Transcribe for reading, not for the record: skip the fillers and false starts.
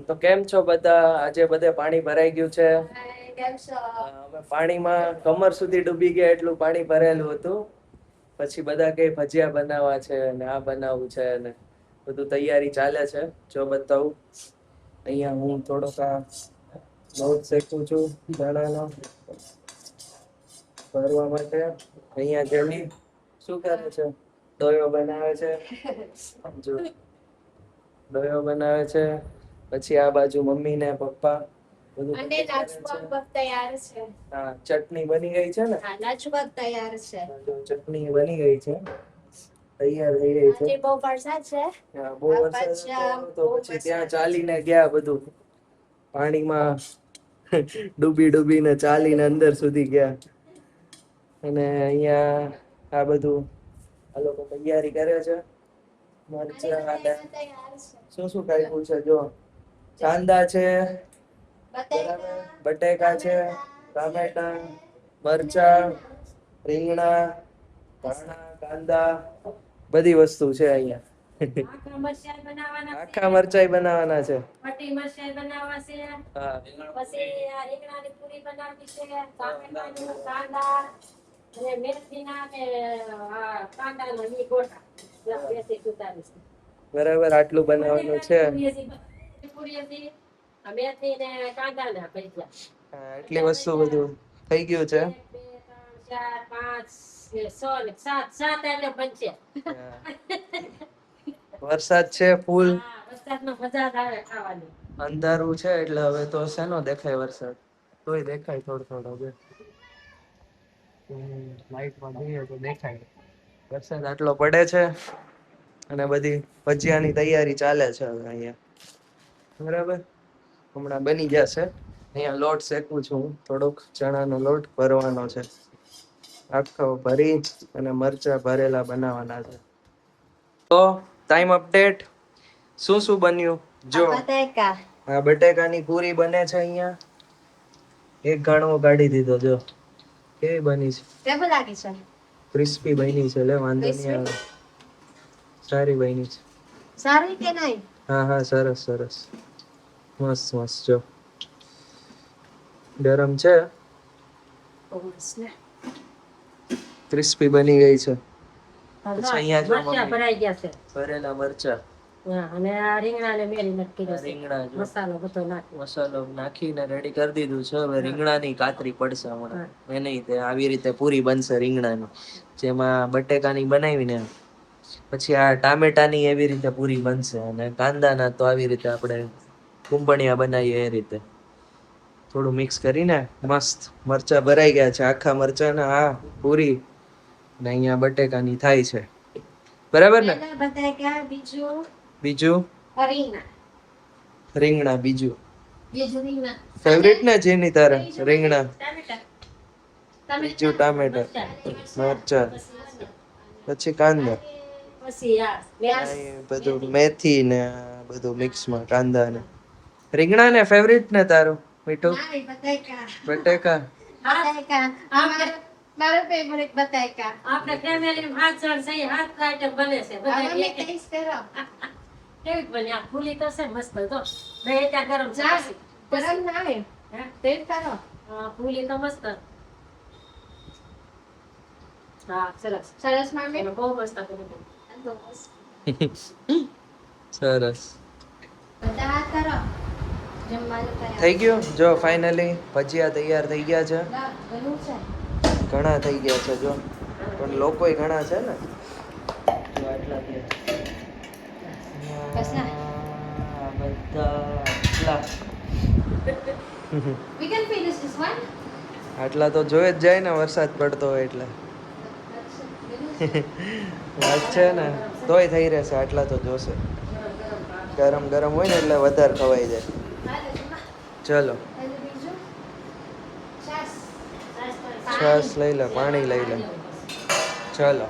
તો કેમ છો બધા? આજે બધે પાણી ભરાઈ ગયું છે. કેમ છો? અમે પાણીમાં કમર સુધી ડૂબી ગયા એટલું પાણી ભરેલું હતું. પછી બધા કઈ ભજીયા બનાવવા છે ને આ બનાવવું છે ને બધું તૈયારી ચાલે છે. જો બતાવું અહીંયા હું થોડોક લોટ શેકું છું ચણાનો ભરવા માટે. અહીંયા જેની શું કરે છે? દોયો બનાવે છે. જો દોયો બનાવે છે. પછી આ બાજુ મમ્મી ને પપ્પા બધું અને લાચપગ તૈયાર છે. હા, ચટણી બની ગઈ છે ને? હા, લાચપગ તૈયાર છે. ચટણી બની ગઈ છે. તૈયાર થઈ ગઈ છે. આજે બહુ વરસાદ છે. હા, બહુ વરસાદ હતો તો પછી ત્યાં ચાલીને ગયા બધું પાણીમાં ડૂબી ડૂબીને ચાલીને અંદર સુધી ગયા. અને અહીંયા આ બધું આ લોકો તૈયારી કરે છે. મરચા શું શું કાઢ્યું છે? જો કાંદા છે, બટેકા છે, ટામેટા, મરચા, રીંગણા, ધાણા, કાંદા બધી વસ્તુ છે અહીંયા. આખા મરચાઈ બનાવવાના છે. પટ્ટી મરચાઈ બનાવવા છે. હા, પછી રીંગણાની પૂરી બનાવવી છે. ટામેટાનું કાંદા અને મેથીના ને કાંદાના મી ગોટા. બરાબર, આટલું બનાવવાનું છે. મેથી ને કાંદાના ભજીયા. હા, એટલી વસ્તુ બધું થઈ ગયું છે. 1 2 3 4 5 6 7 એટલે બનશે. વરસાદ છે ફૂલ. હા, વરસાદમાં મજા આવે ખાવાની. અંધારું છે એટલે હવે તો શેનો દેખાય વરસાદ? તોય દેખાય થોડો થોડો. લાઈટમાં જોઈએ તો દેખાય. વરસાદ આટલો પડે છે અને બધી ભજીયાની તૈયારી ચાલે છે હવે અહીંયા. બરાબર, હમણાં બની જશે. અહીંયા લોટ શેકું છું હું. થોડોક ચણાનો લોટ ભરવાનો છે. આખો ભરી અને મરચા ભરેલા બનાવવાના છે. તો ટાઈમ અપડેટ. શું શું બન્યું? જો આ બટેકાની પૂરી બને છે અહીંયા. એક ઘાણવો કાઢી દીધો. જો કેવી બની છે? કેવું લાગે છે? ક્રિસ્પી બની છે. લે વાંધો નહીં આવે. સારી બની છે. સારી કે નહીં? હા હા, સરસ સરસ, મસ્ત મસ્ત. જો ગરમ છે, ક્રિસ્પી બની ગઈ છે. પછી અહીંયા જો મરચા ભરાઈ ગયા છે. ભરેલા મરચા અને આ રીંગણાને મેરીનેટ કર્યો છે. રીંગણા જો મસાલો બધો નાખી મસાલો નાખીને રેડી કરી દીધું છે. હવે રીંગણાની કાતરી પડશે હમણાં. એને આવી રીતે પૂરી બનશે રીંગણાની, જેમાં બટેકાની બનાવીને પછી આ ટામેટાની એવી રીતે પૂરી બનશે. અને કાંદાના તો આવી રીતે આપણે કુંભણિયા બનાવીએ એ રીતે થોડું મિક્સ કરીને મસ્ત. મરચા ભરાઈ ગયા છે, આખા મરચાના આ પૂરી ને અહીંયા બટેકાની થાય છે. બરાબર ને? બીજું રીંગણા. બીજું ફેવરિટ ને જેની તારે રીંગણા. બીજું ટામેટા, મરચા, પછી કાંદા, બધું મેથી ને બધું મિક્સમાં. કાંદા ને રીંગણા ને ફેવરિટ ને તારું મીઠું બટેકા. મારો ફેવરિટ બટાકા. આપણે ફેમિલીમાં 5 જણ છે, 7 આઈટમ બને છે. બધા એક ટેસ્ટ કરો. કેવી બની આ ફૂલી તો છે મસ્ત. તો બે ત્યાં ગરમ છે. ગરમ ના આવે. હે ટેસ્ટ કરો. હા, ફૂલી તો મસ્ત. હા, સરસ સરસ મામી. બહુ મસ્ત બની. સરસ બધા હાથ કરો. જમવાનું તૈયાર થઈ ગયું. જો ફાઇનલી ભજીયા તૈયાર થઈ ગયા છે. ઘણું છે. ઘણા થઈ ગયા છે જો, પણ લોકોય ઘણા છે ને. જો આટલા આટલા તો જોઈ જ જાય ને, વરસાદ પડતો હોય એટલે. વાત છે ને, તોય થઈ રહેશે. આટલા તો જોશે. ગરમ ગરમ હોય ને એટલે વધારે ખવાઈ જાય. ચલો છાસ લઈ લે, પાણી લઈ લે. ચલો.